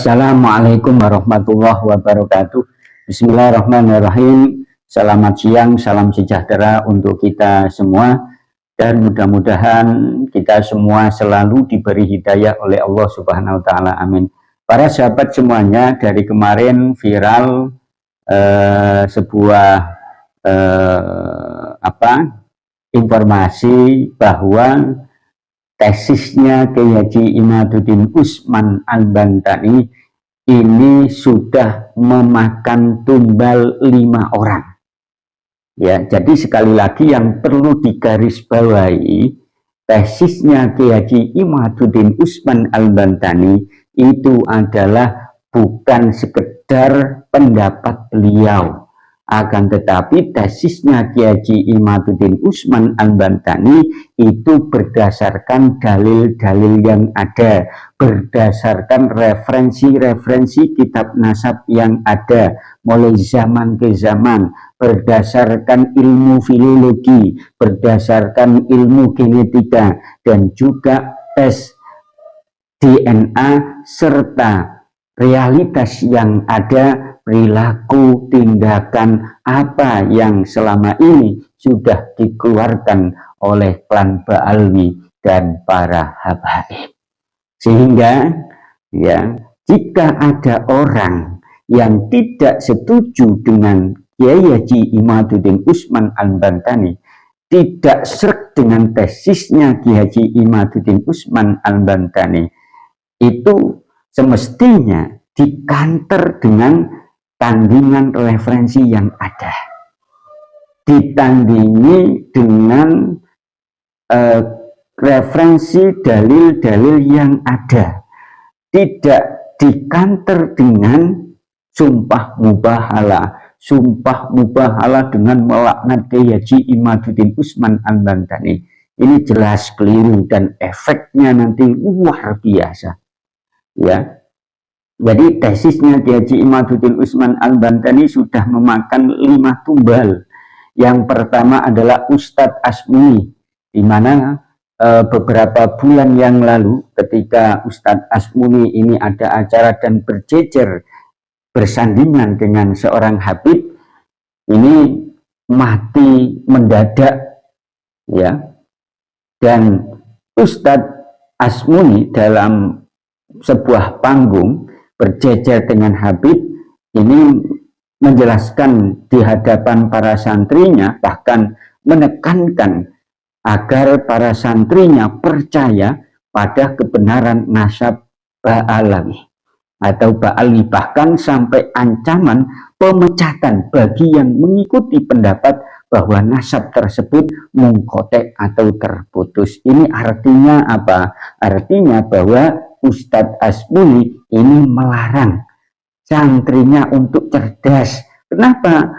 Assalamualaikum warahmatullahi wabarakatuh. Bismillahirrahmanirrahim. Selamat siang, salam sejahtera untuk kita semua. Dan mudah-mudahan kita semua selalu diberi hidayah oleh Allah Subhanahu wa Ta'ala. Amin. Para sahabat semuanya, dari kemarin viral sebuah informasi bahwa tesisnya Kiai Haji Imaduddin Usman Al-Bantani ini sudah memakan tumbal 5 orang. Ya, jadi sekali lagi yang perlu digarisbawahi, tesisnya Kiai Haji Imaduddin Usman Al-Bantani itu adalah bukan sekedar pendapat beliau, akan tetapi tesisnya Kiai Haji Imaduddin Usman Al-Bantani itu berdasarkan dalil-dalil yang ada, berdasarkan referensi-referensi kitab nasab yang ada mulai zaman ke zaman, berdasarkan ilmu filologi, berdasarkan ilmu genetika, dan juga tes DNA serta realitas yang ada, perilaku, tindakan apa yang selama ini sudah dikeluarkan oleh klan Ba'alwi dan para habaib. Sehingga ya, jika ada orang yang tidak setuju dengan Kiai Haji Imaduddin Usman Al-Bantani, tidak sreg dengan tesisnya Kiai Haji Imaduddin Usman Al-Bantani, itu semestinya dikanter dengan tandingan referensi yang ada, ditandingi dengan referensi dalil-dalil yang ada, tidak dikanter dengan sumpah mubahala dengan melaknat Kiai Haji Imaduddin Usman Al-Bantani. Ini jelas keliru dan efeknya nanti luar biasa. Ya, jadi tesisnya Kiai Haji Imaduddin Usman Al-Bantani sudah memakan 5 tumbal. Yang pertama adalah Ustadz Asmuni, di mana beberapa bulan yang lalu ketika Ustadz Asmuni ini ada acara dan berjejer bersandingan dengan seorang habib, ini mati mendadak, ya. Dan Ustadz Asmuni dalam sebuah panggung berjejer dengan Habib ini menjelaskan di hadapan para santrinya, bahkan menekankan agar para santrinya percaya pada kebenaran nasab Ba'alawi atau Ba'alwi, bahkan sampai ancaman pemecatan bagi yang mengikuti pendapat bahwa nasab tersebut mungkotek atau terputus. Ini artinya apa? Artinya bahwa Ustadz Asmuni ini melarang santrinya untuk cerdas. Kenapa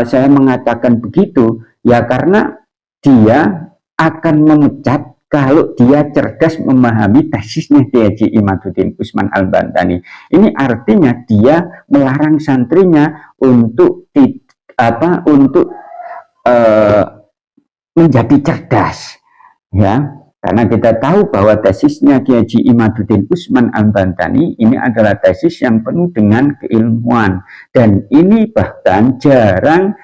saya mengatakan begitu? Ya karena dia akan memecat kalau dia cerdas memahami tesisnya Kiai Haji Imaduddin Usman Al-Bantani. Ini artinya dia melarang santrinya untuk menjadi cerdas, ya. Karena kita tahu bahwa tesisnya Kiai Haji Imaduddin Usman Al-Bantani ini adalah tesis yang penuh dengan keilmuan. Dan ini bahkan jarang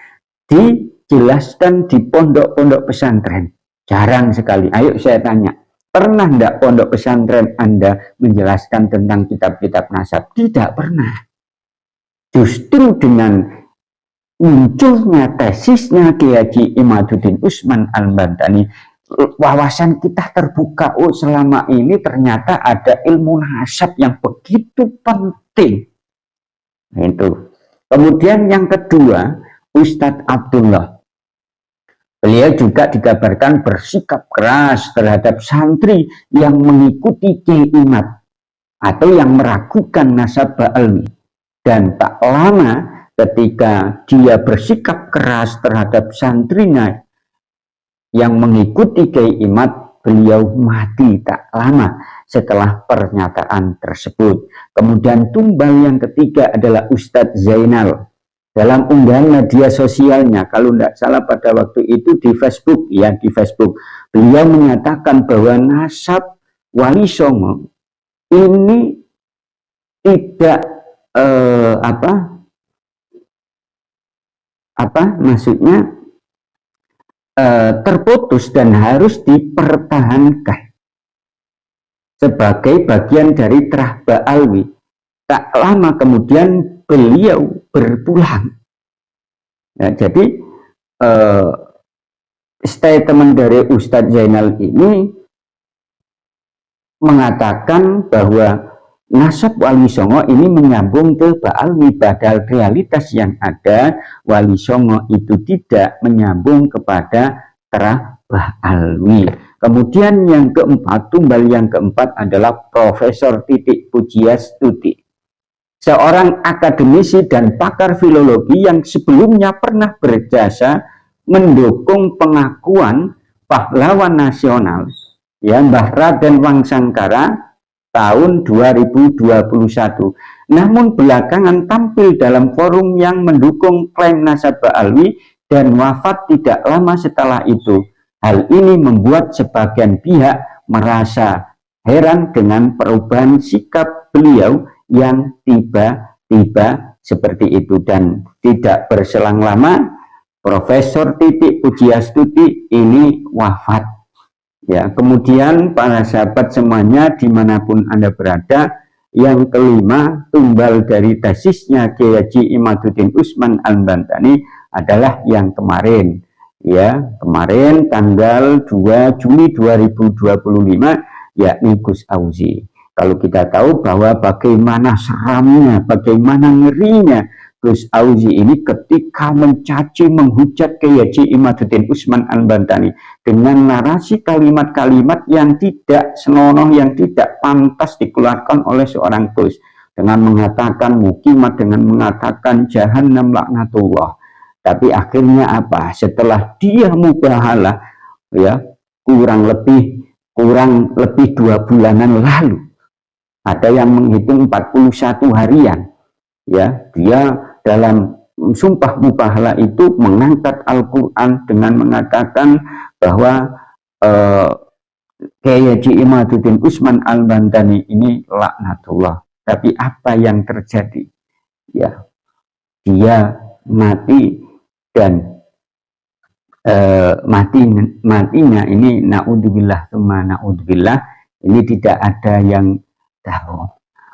dijelaskan di pondok-pondok pesantren. Jarang sekali. Ayo saya tanya, pernah enggak pondok pesantren Anda menjelaskan tentang kitab-kitab nasab? Tidak pernah. Justru dengan munculnya tesisnya Kiai Haji Imaduddin Usman Al-Bantani, wawasan kita terbuka. Oh, selama ini ternyata ada ilmu nasab yang begitu penting. Itu. Kemudian yang kedua, Ustadz Abdullah. Beliau juga dikabarkan bersikap keras terhadap santri yang mengikuti Kiai Imad atau yang meragukan nasab Ba'alwi. Dan tak lama ketika dia bersikap keras terhadap santrinya yang mengikuti Kiai Imad, beliau mati tak lama setelah pernyataan tersebut. Kemudian tumbal yang ketiga adalah Ustadz Zainal. Dalam unggahan media sosialnya, kalau tidak salah pada waktu itu di Facebook, ya di Facebook, beliau menyatakan bahwa nasab Wali Songo ini tidak maksudnya terputus dan harus dipertahankan sebagai bagian dari Terah Ba'alwi. Tak lama kemudian beliau berpulang. Ya, jadi statement dari Ustadz Zainal ini mengatakan bahwa nasab Wali Songo ini menyambung ke Ba'alwi, padahal realitas yang ada Wali Songo itu tidak menyambung kepada Terah Ba'alwi. Kemudian yang keempat, tumbal yang keempat adalah Profesor Titik Pujiastuti, seorang akademisi dan pakar filologi yang sebelumnya pernah berjasa mendukung pengakuan pahlawan nasional ya Mbah Raden Wangsangkara tahun 2021. Namun belakangan tampil dalam forum yang mendukung klaim nasab Ba'alwi dan wafat tidak lama setelah itu. Hal ini membuat sebagian pihak merasa heran dengan perubahan sikap beliau yang tiba-tiba seperti itu, dan tidak berselang lama Profesor Titik Pujiastuti ini wafat. Ya, kemudian para sahabat semuanya dimanapun Anda berada, yang kelima, tumbal dari tesisnya Kiai Haji Imaduddin Usman Al-Bantani adalah yang kemarin. Ya, kemarin tanggal 2 Juli 2025, yakni Gus Auzi. Kalau kita tahu bahwa bagaimana seramnya, bagaimana ngerinya Gus Auzi ini ketika mencaci, menghujat Kiai Haji Imaduddin Usman Al-Bantani dengan narasi kalimat-kalimat yang tidak senonoh, yang tidak pantas dikeluarkan oleh seorang Gus, dengan mengatakan mukimat, dengan mengatakan jahannam laknatullah. Tapi akhirnya apa? Setelah dia mubahalah, ya kurang lebih 2 bulanan lalu, ada yang menghitung 41 harian, ya dia dalam sumpah mubahalah itu mengangkat Al-Quran dengan mengatakan bahwa Kiai Haji Imaduddin Usman Al-Bantani ini laknatullah. Tapi apa yang terjadi? Ya, dia mati, dan matinya ini naudzubillah tsumma naudzubillah, ini tidak ada yang tahu.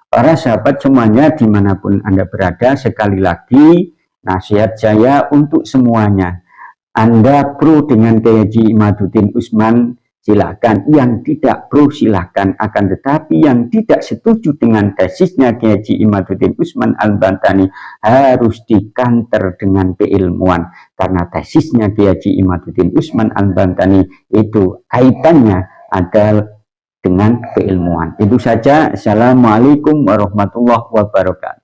Para sahabat semuanya dimanapun Anda berada, sekali lagi nasihat saya untuk semuanya, Anda pro dengan Kiai Haji Imaduddin Usman, silakan. Yang tidak pro silakan. Akan tetapi yang tidak setuju dengan tesisnya Kiai Haji Imaduddin Usman Al-Bantani harus dikanter dengan keilmuan, karena tesisnya Kiai Haji Imaduddin Usman Al-Bantani itu kaitannya adalah dengan keilmuan. Itu saja. Assalamualaikum warahmatullahi wabarakatuh.